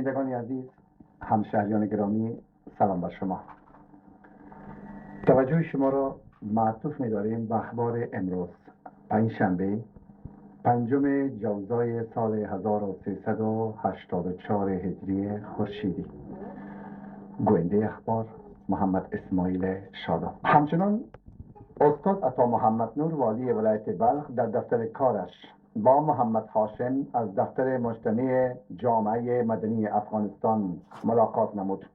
شنوندگان عزیز، همشهریان گرامی، سلام بر شما. توجه شما را معطوف می‌داریم به اخبار امروز، پنجشنبه، پنجم جوزای سال 1384 هجری خورشیدی. گوینده اخبار محمد اسماعیل شادا. همچنان استاد عطا محمد نور والی ولایت بلخ در دفتر کارش با محمد هاشم از دفتر مجتمع جامعه مدنی افغانستان ملاقات نمود.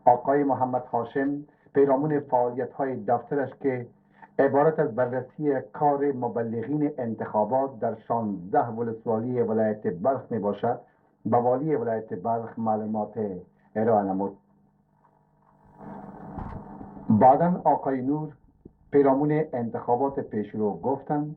آقای محمد هاشم پیرامون فعالیت‌های دفترش که عبارت از بررسی کار مبلغین انتخابات در 16 ولسوالی ولایت بلخ می باشد، به والی ولایت بلخ معلومات ارائه نمود. بعداً آقای نور پیرامون انتخابات پیشرو گفتند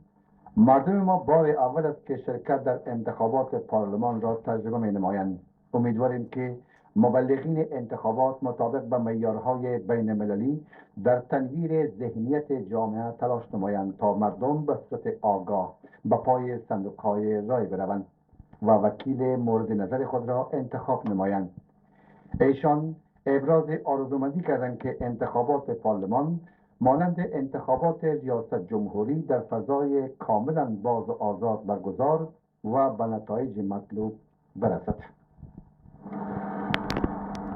مردم ما بار اول است که شرکت در انتخابات پارلمان را تجربه می نمایند. امیدواریم که مبلغین انتخابات مطابق به معیارهای بین المللی در تنویر ذهنیت جامعه تلاش نمایند تا مردم به صورت آگاه به پای صندوق‌های رای بروند و وکیل مورد نظر خود را انتخاب نمایند. ایشان ابراز آرزومندی کردند که انتخابات پارلمان مانند انتخابات ریاست جمهوری در فضای کاملا باز و آزاد برگزار و به نتایج مطلوب برسد.